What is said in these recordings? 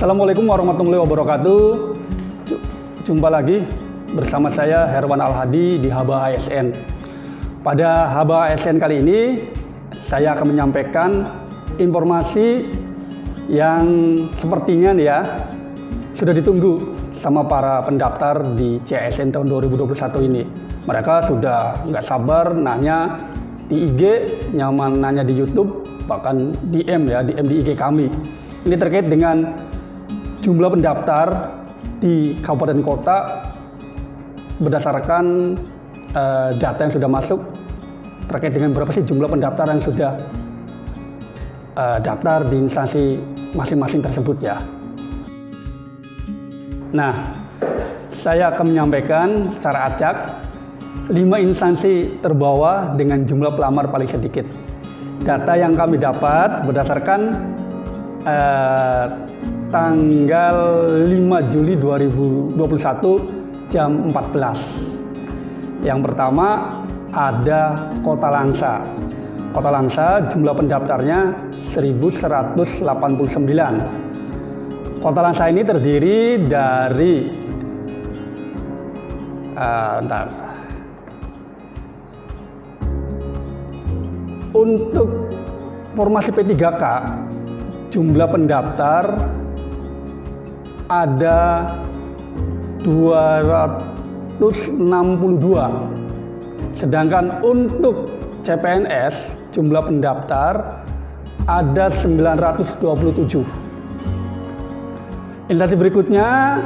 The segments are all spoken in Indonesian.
Assalamualaikum warahmatullahi wabarakatuh. Jumpa lagi bersama saya Herwan Al-Hadi di Haba ASN. Pada Haba ASN kali ini saya akan menyampaikan informasi yang sepertinya nih ya sudah ditunggu sama para pendaftar di CASN tahun 2021 ini. Mereka sudah nggak sabar nanya di IG, nyaman nanya di YouTube, bahkan DM di IG kami. Ini terkait dengan jumlah pendaftar di kabupaten kota berdasarkan data yang sudah masuk terkait dengan berapa sih jumlah pendaftar yang sudah daftar di instansi masing-masing tersebut ya. Nah, saya akan menyampaikan secara acak 5 instansi terbawah dengan jumlah pelamar paling sedikit. Data yang kami dapat berdasarkan tanggal 5 Juli 2021 jam 14. Yang pertama ada Kota Langsa. Kota Langsa jumlah pendaftarnya 1189. Kota Langsa ini terdiri dari untuk formasi P3K jumlah pendaftar ada 262. Sedangkan untuk CPNS jumlah pendaftar ada 927. Instansi berikutnya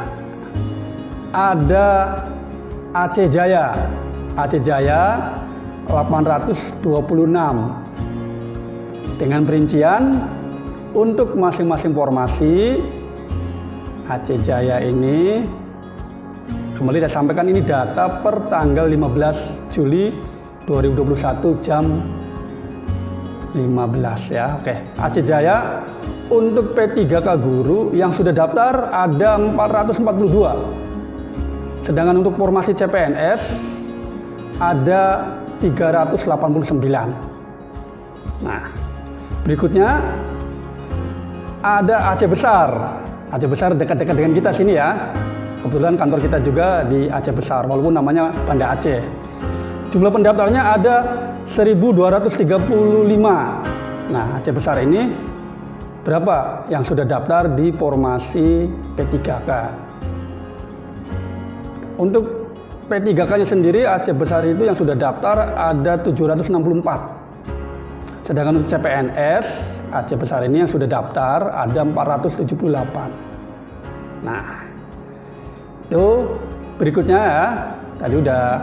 ada Aceh Jaya. Aceh Jaya 826. Dengan perincian untuk masing-masing formasi Aceh Jaya ini, kembali saya sampaikan ini data per tanggal 15 Juli 2021 jam 15 ya. Oke, Aceh Jaya untuk P3K guru yang sudah daftar ada 442. Sedangkan untuk formasi CPNS ada 389. Nah, berikutnya ada Aceh Besar. Aceh Besar dekat-dekat dengan kita sini ya. Kebetulan kantor kita juga di Aceh Besar, walaupun namanya Banda Aceh. Jumlah pendaftarnya ada 1235. Nah, Aceh Besar ini berapa yang sudah daftar di formasi P3K? Untuk P3K-nya sendiri Aceh Besar itu yang sudah daftar ada 764. Sedangkan untuk CPNS Aceh Besar ini yang sudah daftar ada 478. Nah, itu berikutnya ya. Tadi udah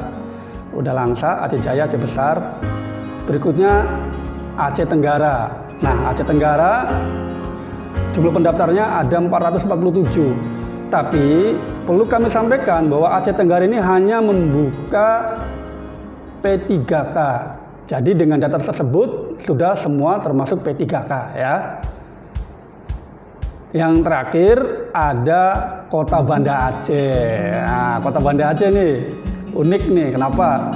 Langsa, Aceh Jaya, Aceh Besar. Berikutnya Aceh Tenggara. Nah, Aceh Tenggara jumlah pendaftarnya ada 447. Tapi perlu kami sampaikan bahwa Aceh Tenggara ini hanya membuka P3K. Jadi dengan data tersebut sudah semua termasuk P3K ya. Yang terakhir ada Kota Banda Aceh. Nah, Kota Banda Aceh nih unik nih. Kenapa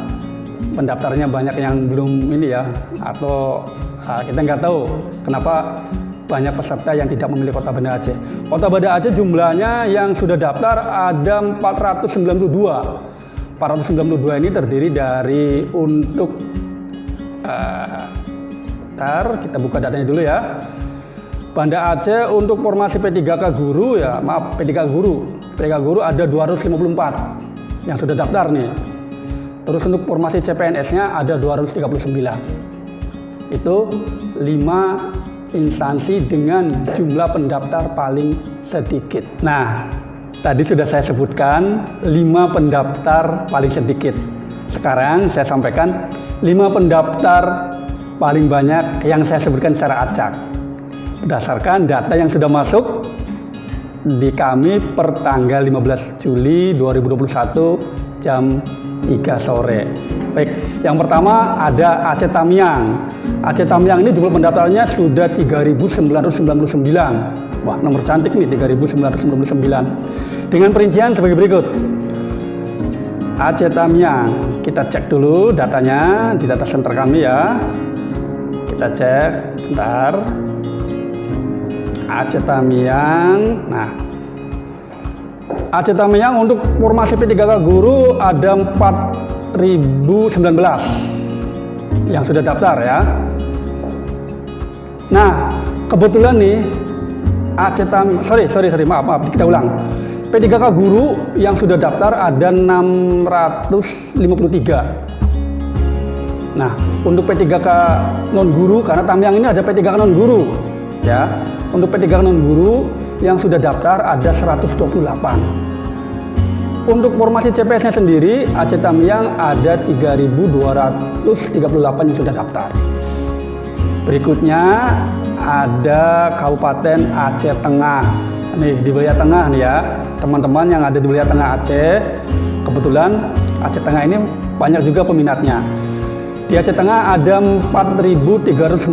pendaftarnya banyak yang belum ini ya? Atau kita nggak tahu kenapa banyak peserta yang tidak memilih Kota Banda Aceh. Kota Banda Aceh jumlahnya yang sudah daftar ada 492. 492 ini terdiri dari untuk kita buka datanya dulu ya. Banda Aceh untuk formasi P3K guru ya, maaf P3K guru. P3K guru ada 254 yang sudah daftar nih. Terus untuk formasi CPNS-nya ada 239. Itu 5 instansi dengan jumlah pendaftar paling sedikit. Nah, tadi sudah saya sebutkan 5 pendaftar paling sedikit. Sekarang saya sampaikan 5 pendaftar paling banyak yang saya sebutkan secara acak. Berdasarkan data yang sudah masuk di kami per tanggal 15 Juli 2021 jam 3 sore. Baik, yang pertama ada Aceh Tamiang. Aceh Tamiang ini jumlah pendaftarnya sudah 3.999. Wah, nomor cantik nih 3.999. Dengan perincian sebagai berikut. Aceh Tamiang, kita cek dulu datanya di data center kami ya. Kita cek, bentar. Aceh Tamiang. Nah, Aceh Tamiang untuk formasi P3K Guru ada 4019 yang sudah daftar ya. Nah, kebetulan nih Aceh Tamiang, maaf, kita ulang. P3K Guru yang sudah daftar ada 653. Nah, untuk P3K non-guru, karena Tamiang ini ada P3K non-guru ya. Untuk P3K non-guru yang sudah daftar ada 128. Untuk formasi CPS-nya sendiri, Aceh Tamiang ada 3.238 yang sudah daftar. Berikutnya ada Kabupaten Aceh Tengah. Nih, di wilayah tengah nih ya, teman-teman yang ada di wilayah tengah Aceh. Kebetulan Aceh Tengah ini banyak juga peminatnya. Di Aceh Tengah ada 4.319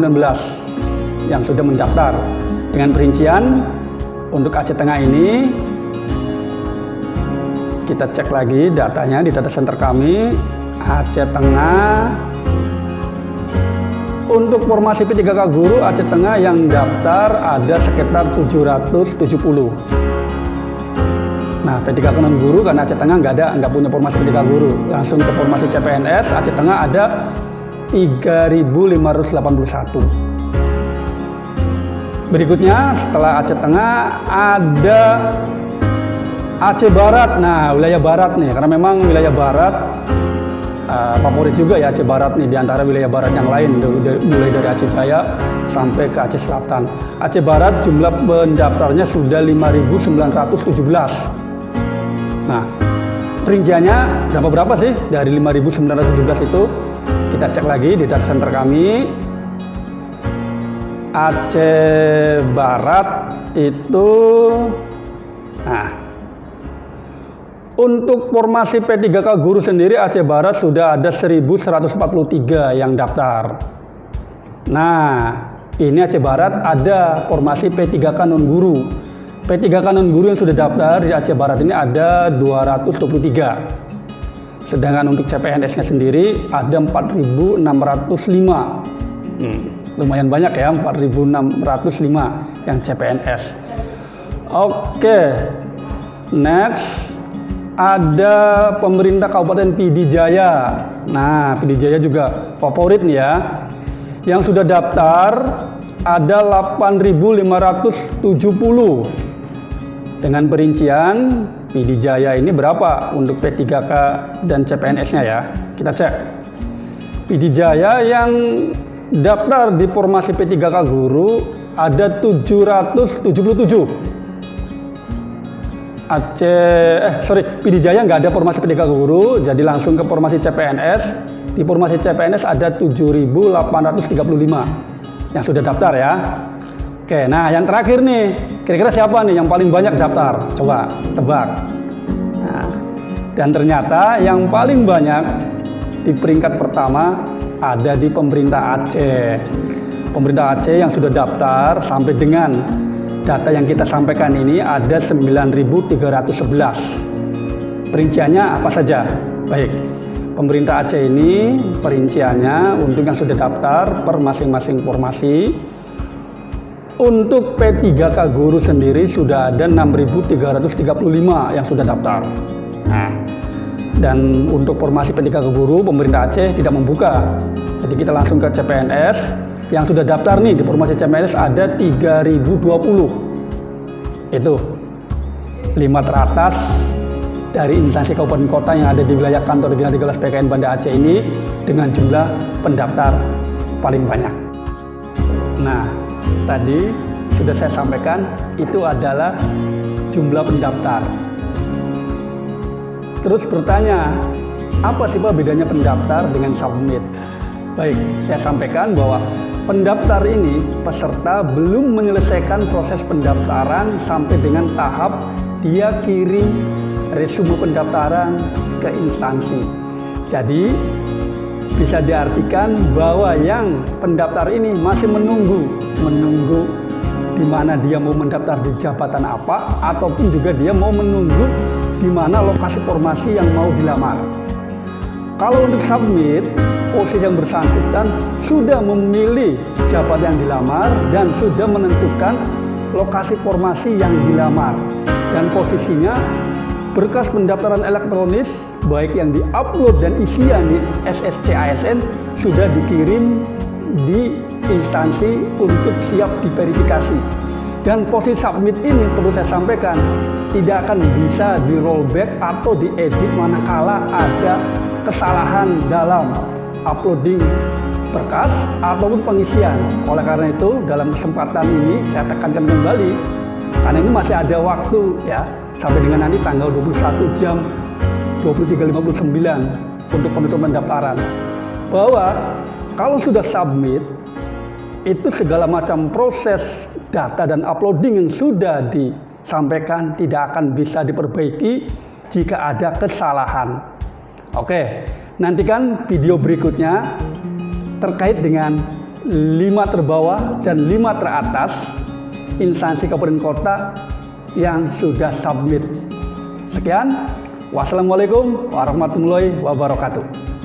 yang sudah mendaftar. Dengan perincian untuk Aceh Tengah ini, kita cek lagi datanya di data center kami. Aceh Tengah untuk formasi P3K Guru Aceh Tengah yang daftar ada sekitar 770. Nah, P3K non guru karena Aceh Tengah nggak punya formasi P3K Guru, langsung ke formasi CPNS. Aceh Tengah ada 3.581. Berikutnya setelah Aceh Tengah ada Aceh Barat. Nah, wilayah Barat nih, karena memang wilayah Barat favorit juga ya Aceh Barat nih di antara wilayah Barat yang lain, mulai dari Aceh Jaya sampai ke Aceh Selatan. Aceh Barat jumlah pendaftarnya sudah 5.917. Nah, perinciannya berapa sih dari 5.917 itu? Kita cek lagi di data center kami. Aceh Barat itu, nah, untuk formasi P3K Guru sendiri Aceh Barat sudah ada 1.143 yang daftar. Nah, ini Aceh Barat ada formasi P3K non guru. P3K non guru yang sudah daftar di Aceh Barat ini ada 223. Sedangkan untuk CPNS-nya sendiri ada 4.605. Lumayan banyak ya, 4.605 yang CPNS. Oke, next. Ada pemerintah Kabupaten PD Jaya. Nah, PD Jaya juga favorit nih ya. Yang sudah daftar ada 8.570. Dengan perincian PD Jaya ini berapa untuk P3K dan CPNS-nya ya. Kita cek. PD Jaya yang daftar di formasi P3K Guru ada 777. PD Jaya nggak ada formasi P3K Guru, jadi langsung ke formasi CPNS. Di formasi CPNS ada 7.835 yang sudah daftar ya. Oke, nah yang terakhir nih, kira-kira siapa nih yang paling banyak daftar? Coba tebak. Nah, dan ternyata yang paling banyak di peringkat pertama ada di pemerintah Aceh. Pemerintah Aceh yang sudah daftar sampai dengan data yang kita sampaikan ini ada 9.311. Perinciannya apa saja? Baik, pemerintah Aceh ini perinciannya untuk yang sudah daftar per masing-masing formasi. Untuk P3K Guru sendiri sudah ada 6.335 yang sudah daftar. Nah, dan untuk formasi P3K Guru pemerintah Aceh tidak membuka. Jadi kita langsung ke CPNS. Yang sudah daftar nih di formasi CPNS ada 3.020. Itu 5 teratas dari instansi kabupaten kota yang ada di wilayah kantor Dinas 13 PKN Banda Aceh ini dengan jumlah pendaftar paling banyak. Nah, tadi sudah saya sampaikan itu adalah jumlah pendaftar. Terus bertanya, apa sih Pak bedanya pendaftar dengan submit? Baik, saya sampaikan bahwa pendaftar ini peserta belum menyelesaikan proses pendaftaran sampai dengan tahap dia kirim resume pendaftaran ke instansi. Jadi bisa diartikan bahwa yang pendaftar ini masih menunggu di mana dia mau mendaftar di jabatan apa, ataupun juga dia mau menunggu di mana lokasi formasi yang mau dilamar. Kalau untuk submit, posisi yang bersangkutan sudah memilih jabatan yang dilamar dan sudah menentukan lokasi formasi yang dilamar, dan posisinya berkas pendaftaran elektronis baik yang diupload dan isian di SSC ASN sudah dikirim di instansi untuk siap diverifikasi. Dan posisi submit ini perlu saya sampaikan tidak akan bisa di rollback atau diedit manakala ada kesalahan dalam uploading berkas ataupun pengisian. Oleh karena itu dalam kesempatan ini saya tekankan kembali, karena ini masih ada waktu ya sampai dengan nanti tanggal 21 jam 23.59 untuk penutupan pendaftaran, bahwa kalau sudah submit itu segala macam proses data dan uploading yang sudah disampaikan tidak akan bisa diperbaiki jika ada kesalahan. Oke, nantikan video berikutnya terkait dengan 5 terbawah dan 5 teratas instansi kabupaten kota yang sudah submit. Sekian, wassalamualaikum warahmatullahi wabarakatuh.